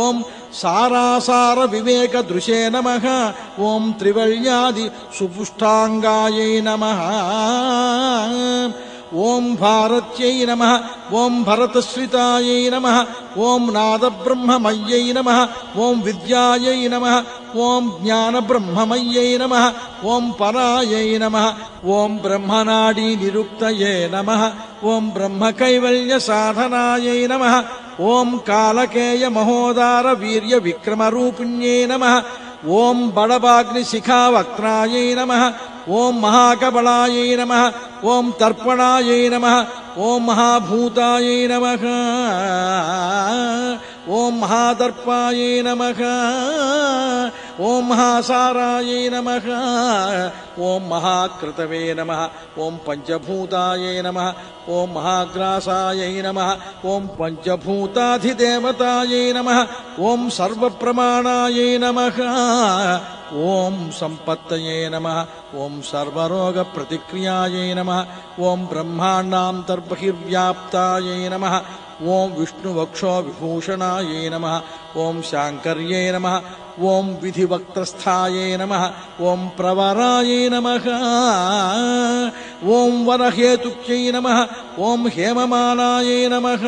ఓం సారాసార వివేక దృశే నమః ఓం త్రివళ్యాది సుపుష్టాంగాయై నమః ఓం భారత్యై నమః ఓం భరతశ్రితాయై నమః ఓం నాదబ్రహ్మమయ్యై నమః ఓం విద్యాయై నమః ఓం జ్ఞానబ్రహ్మమయ్యై నమః ఓం పరాయై నమః ఓం బ్రహ్మనాడీ నిరుక్తయే నమః ఓం బ్రహ్మకైవల్య సాధనాయై నమః ఓం కాలకేయ మహోదార వీర్య విక్రమరూపిణ్యై నమః ఓం బడబాగ్నిశిఖావక్త్రాయై నమః ఓం మహాకబళాయై నమః ఓం తర్పణాయై నమః ఓం మహాభూతాయై నమః ఓం మహాదర్పాయై నమః ఓం మహాసారాయై నమః ఓం మహాకృతవే నమః ఓం పంచభూతాయై నమః ఓం మహాగ్రాసాయై నమః ఓం పంచభూతాధిదేవతాయై నమః ఓం సర్వప్రమాణాయై నమః ఓం సంపత్తయే నమః ఓం సర్వరోగ ప్రతిక్రియాయై నమః ఓం బ్రహ్మాండాంతర్బహిర్వ్యాప్తాయై నమః ఓం విష్ణువక్షో విభూషణాయై నమః ఓం శాంకర్యై నమః ఓం విధివక్త్రస్థాయై నమః ఓం ప్రవరాయై నమః ఓం వరహేతుక్యై నమః ఓం హేమమాలాయై నమః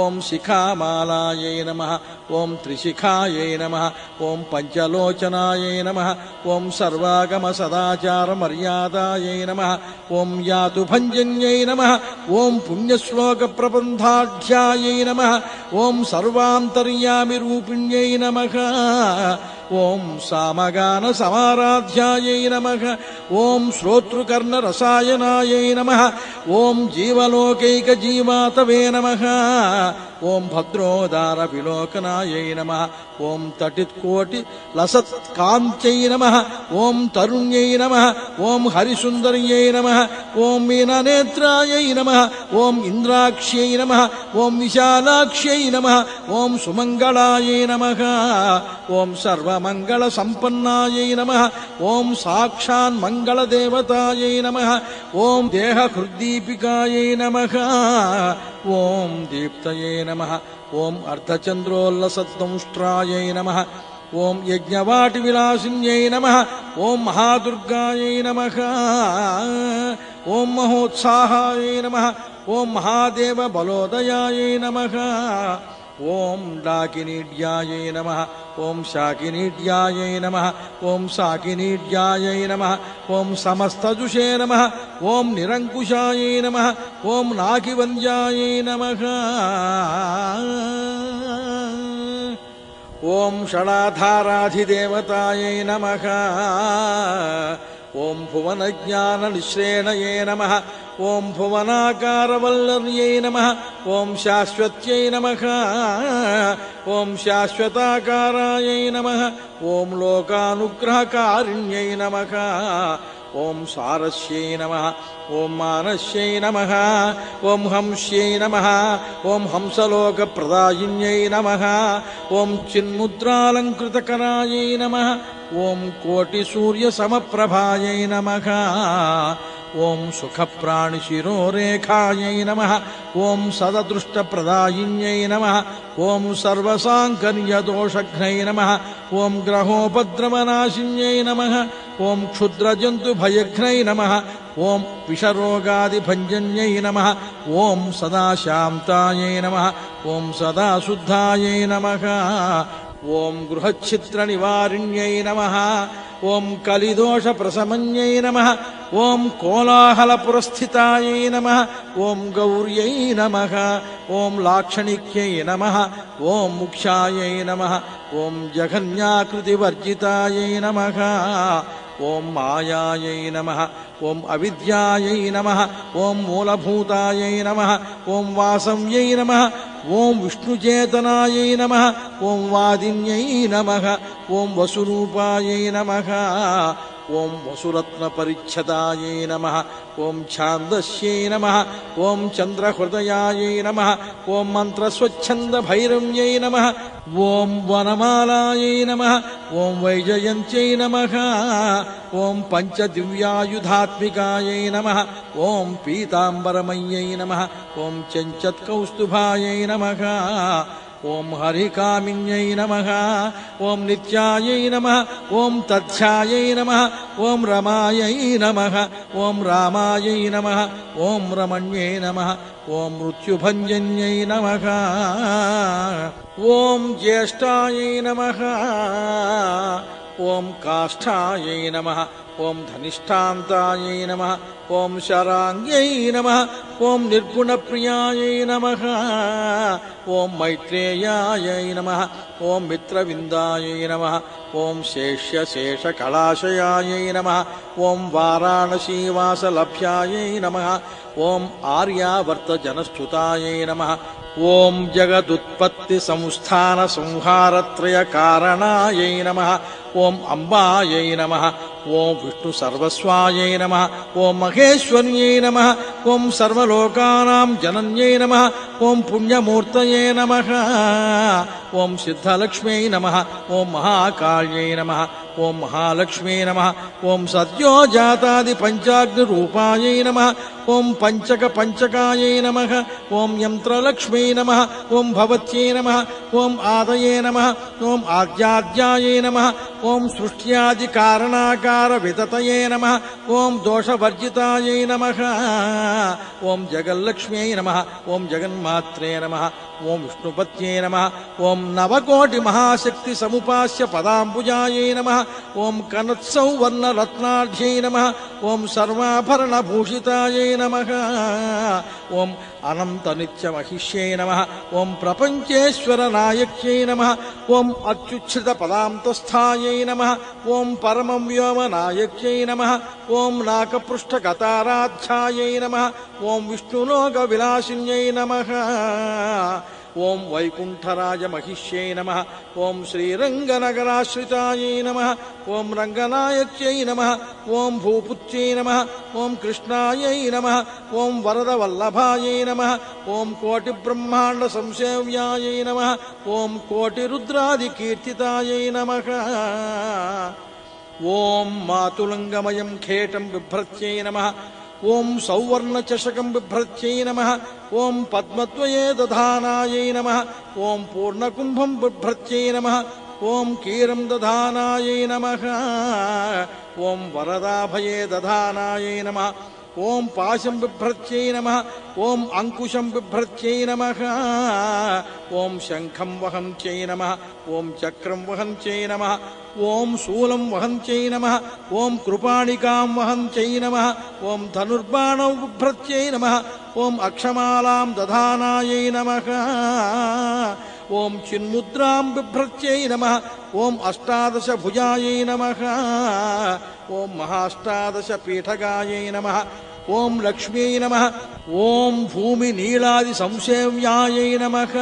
ఓం శిఖామాలాయై నమః ఓం త్రిశిఖాయై నమః ఓం పంచలోచనాయై నమః ఓం సర్వాగమ సదాచార మర్యాదాయై నమః ఓం యాతుభంజన్యై నమః ఓం పుణ్యశ్లోక ప్రబంధాఢ్యాయై నమః ఓం సర్వాంతర్యామి రూపిణ్యై నమః ఓం సామగాన సమారాధ్యాయై నమః ఓం శ్రోతృకర్ణ రసాయనాయై నమః ఓం జీవలోకైక జీవాతవే నమః ఓం భద్రోదార విలోకనాయై నమః ఓం తటిత్కోటి లసత్ కాంత్యై నమః ఓం తరుణ్యై నమః ఓం హరిసుందర్యై నమః ఓం మీననేత్రాయై నమః ఓం ఇంద్రాక్ష్యై నమః ఓం విశాలాక్ష్యై నమః ఓం సుమంగళాయై నమః ఓం సర్వమంగళ సంపన్నాయై నమః ఓం సాక్షాన్ మంగళ దేవతాయై నమః ఓం దేహహృద్దీపికాయై నమః ఓం దీప్తయే నమః ఓం అర్ధచంద్రోల్లసద్దంష్ట్రాయై నమః ఓం యజ్ఞవాటి విలాసిన్యై నమః ఓం మహాదుర్గాయై నమః ఓం మహోత్సాహాయై నమః ఓం మహాదేవ బలోదయాయై నమః ఓం డాకినీడ్యాయై నమః ఓం శాకినీడ్యాయై నమః ఓం సాకినీడ్యాయై నమః ఓం సమస్తజుషే నమః ఓం నిరంకుశాయై నమః ఓం నాకివంద్యాయై నమః ఓం షడాధారాధిదేవతాయై నమః ఓం భువనజ్ఞాననిశ్రేణయే నమః ఓం భువనాకారవల్లర్యై నమః ఓం శాశ్వత్యై నమః ఓం శాశ్వతాకారాయై నమః ఓం లోకానుగ్రహకారిణ్యై నమః ఓం సారస్యై నమః ఓం మానస్యై నమః ఓం హంస్యై నమః ఓం హంసలోకప్రదాయిన్యై నమః ఓం చిన్ముద్రాలంకృతకరాయై నమః ఓం కోటిసూర్యసమప్రభాయై నమః ఓం సుఖప్రాణిశిరోరేఖాయై నమః ఓం సదదృష్టప్రదాయిన్యై నమః ఓం సర్వసాంకర్యదోషఘ్నై నమః ఓం గ్రహోపద్రవనాశిన్యై నమః ఓం క్షుద్రజంతుభయఘ్నై నమః ఓం విషరోగాదిభంజన్యై నమః ఓం సదాశాంతాయై నమః ఓం సదాశుద్ధాయై నమః ఓం గృహఛిద్రనివారిణ్యై నమః ఓం కలిదోషప్రశమన్యై నమః ఓం కోలాహలపురస్థితాయై నమః ఓం గౌర్యై నమః ఓం లాక్షణిక్యై నమః ఓం ముఖ్యాయై నమః ఓం జఘన్యాకృతివర్జితాయై నమః ఓం మాయాయై నమః ఓం అవిద్యాయై నమః ఓం మూలభూతాయై నమః ఓం వాసవ్యై నమః ఓం విష్ణుచేతనాయై నమః ఓం వాదిన్యై నమః ఓం వసురూపాయై నమః ఓం వసురత్నపరిచ్ఛదాయై నమః ఓం ఛాందస్యై నమః ఓం చంద్రహృదయాయై నమః ఓం మంత్రస్వచ్ఛందభైరవ్యై నమః ఓం వనమాలాయై నమః ఓం వైజయంత్యై నమః ఓం పంచదివ్యాయుధాత్మికాయై నమః ఓం పీతాంబరమయ్యై నమః ఓం చెంచత్కౌస్తుభాయై నమః ఓం హరికామిన్యై నమః ఓం నిత్యాయై నమః ఓం తథ్యాయై నమః ఓం రమాయై నమః ఓం రామాయై నమః ఓం రమణ్యై నమః ఓం మృత్యుభంజన్యై నమః ఓం జ్యేష్ఠాయై నమః ఓం కాష్ఠాయై నమః ఓం ధనిష్టాంతాయై నమః ఓం శరాంగ్యై నమః ఓం నిర్గుణప్రియాయై నమః ఓం మైత్రేయాయై నమః ఓం మిత్రవిందాయై నమః ఓం శేష్యశేషకళాశయాయై నమః ఓం వారాణసీవాసలభ్యాయై నమః ఓం ఆర్యావర్తజనస్థుతాయై నమః ఓం జగదుత్పత్తి సంస్థాన సంహారత్రయ కారణాయై నమః ఓం అంబాయై నమః ఓం విష్ణు సర్వస్వాయై నమః ఓం మహేశ్వర్యై నమః ఓం సర్వలోకానాం జనన్యై నమః ఓం పుణ్యమూర్తయే నమః ఓం సిద్ధలక్ష్మ్యై నమః ఓం మహాకాళ్యై నమః ఓం మహాలక్ష్మ్యై నమః ఓం సద్యోజాతాది పంచాగ్ని రూపాయై నమః ఓం పంచక పంచకాయై నమః ఓం యంత్రలక్ష్మీ నమః ఓం భవత్యై నమః ఓం ఆదయే నమః ఓం ఆద్యాద్యాయై నమః ఓం సృష్ట్యాది కారణాకార వితతయే నమః ఓం దోషవర్జితాయై నమః ఓం జగల్లక్ష్మ్యై నమః ఓం జగన్మాత్రే నమః ఓం విష్ణుపత్యై నమః ఓం నవకోటి మహాశక్తి సముపాస్య పదాంబుజాయై నమః ఓం కనత్సౌవర్ణ రత్నాఢ్యై నమః ఓం సర్వాభరణ భూషితాయై నమః ఓం అనంత నిత్య మహిష్యై నమః ఓం ప్రపంచేశ్వర నాయక్యై నమః ఓం అత్యుచ్ఛ్రిత పదాంతస్థాయై నమః ఓం పరమం వ్యోమ నాయక్యై నమః ఓం నాకపృష్ఠగతారాధ్యాయై నమః ఓం విష్ణులోక విలాసిన్యై నమః ఓం వైకుంఠరాజ మహిష్యై నమః ఓం శ్రీరంగనగరాశ్రితాయై నమః ఓం రంగనాయక్యై నమః ఓం భూపుత్యై నమః ఓం కృష్ణాయై నమః ఓం వరదవల్లభాయై నమః ఓం కోటి బ్రహ్మాండ సంసేవ్యాయై నమః ఓం కోటి రుద్రాది కీర్తితాయై నమః ఓం మాతులంగమయం ఖేటం బిభ్రత్యై నమః ఓం సౌవర్ణచషకం బిభ్రత్యై నమః ఓం పద్మద్వయే దధానాయై నమః ఓం పూర్ణకుంభం బిభ్రత్యై నమః ఓం కీరం దధానాయై నమః ఓం వరదాభయే దధానాయై నమః ఓం పాశం బిభ్రత్యై నమః ఓం అంకుశం బిభ్రత్యై నమః ఓం శంఖం వహంత్యై నమః ఓం చక్రం వహంత్యై నమః ఓం శూలం వహంత్యై నమః ఓం కృపాణికాం వహంత్యై నమః ఓం ధనుర్బాణం బిభ్రత్యై నమః ఓం అక్షమాలాం దధానాయై నమః ఓం చిన్ముద్రాం బిభ్రత్యై నమః ఓం అష్టాదశ భుజాయై నమః ఓం మహాష్టాదశ పీఠగాయై నమః ఓం లక్ష్మ్యై నమః ఓం భూమి నీళాది సంసేవ్యాయై నమః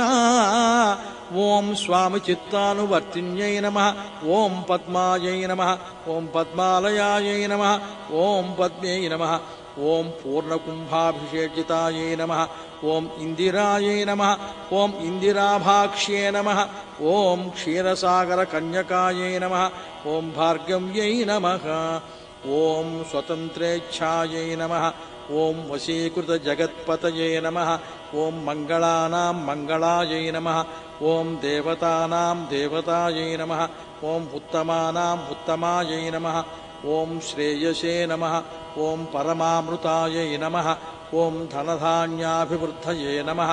ఓం స్వామి చిత్తానువర్తిన్యై నమః ఓం పద్మాయై నమః ఓం పద్మాలయాయై నమః ఓం పద్మ్యై నమః ఓం పూర్ణకుంభాభిషేచితాయై నమః ఓం ఇందిరాయై నమః ఓం ఇందిరాభాక్ష్యై నమః ఓం క్షీరసాగర కన్యకాయై నమః ఓం భార్గవ్యై నమః ఓం స్వతంత్రేచ్ఛాయై నమః ఓం వశీకృత జగత్పతయే నమః ఓం మంగళానాం మంగళాయై నమః ఓం దేవతానాం దేవతాయై నమః ఓం ఉత్తమానాం ఉత్తమాయై నమః ఓం శ్రేయసే నమః ఓం పరమామృతాయై నమః ఓం ధనధాన్యాభివృద్ధయే నమః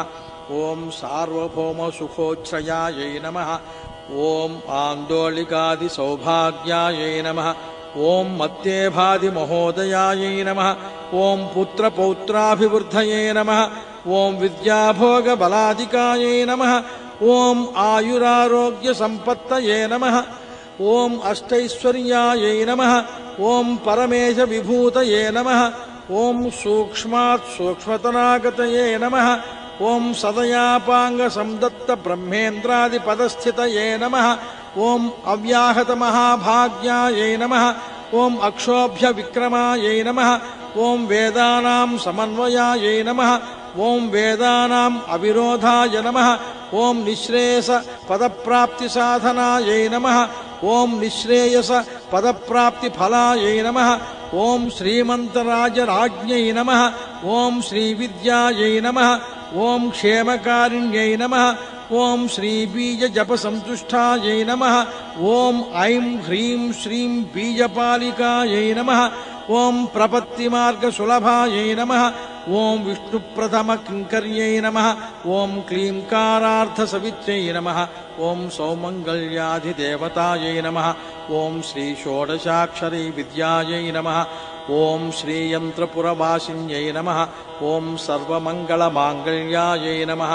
ఓం సార్వభౌమ సుఖోచ్ఛయాయై నమః ఓం ఆందోళికాది సౌభాగ్యాయై నమః ఓం మత్తేభాది మహోదయాయై నమః ఓం పుత్రపౌత్రాభివృద్ధయే నమః ఓం విద్యాభోగ బలాదికాయై నమః ఓం ఆయురారోగ్య సంపత్తయే నమః ఓం అష్టైశ్వర్యాయై నమః ఓం పరమేశ విభూతయే నమః ఓం సూక్ష్మాత్ సూక్ష్మతనాగతయే నమః ఓం సదయాపాంగ సందత్త బ్రహ్మేంద్రాది పదస్థితయే నమః ఓం అవ్యాహత మహాభాగ్యాయై నమః ఓం అక్షోభ్య విక్రమాయై నమః ఓం వేదానాం సమన్వయాయై నమః ఓం వేదానాం అవిరోధాయ నమః ఓం నిశ్రేయస పదప్రాప్తి సాధనాయై నమః ఓం నిశ్రేయస పదప్రాప్తి ఫలాయై నమః ఓం శ్రీమంతరాజరాజ్ఞై నమః ఓం శ్రీవిద్యాయై నమః ఓం క్షేమకారిణ్యై నమః ఓం శ్రీబీజ జప సంతుష్టాయై నమః ఓం ఐం హ్రీం శ్రీం బీజపాలికాయై నమః ఓం ప్రపత్తి మార్గ సులభాయై నమః ఓం విష్ణు ప్రథమ కింకర్యై నమః ఓం క్లీంకారార్థ సవిత్రై నమః ఓం సౌమంగళ్యాధిదేవతాయై నమః ఓం శ్రీ షోడశాక్షరీ విద్యాయై నమః ఓం శ్రీయంత్రపురవాసిన్యై నమః ఓం సర్వమంగళమాంగళ్యాయై నమః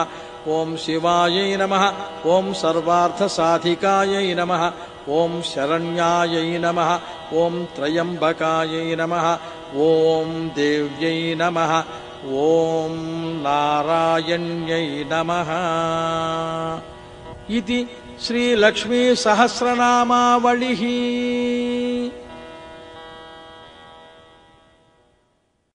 ఓం శివాయై నమః ఓం సర్వార్థసాధికాయై నమః ఓం శరణ్యాయై నమః ఓం త్రయంబకాయై నమః ఓం దేవ్యై నమః ఓం నారాయణ్యై నమః ఇది శ్రీలక్ష్మీ సహస్రనామావళిః.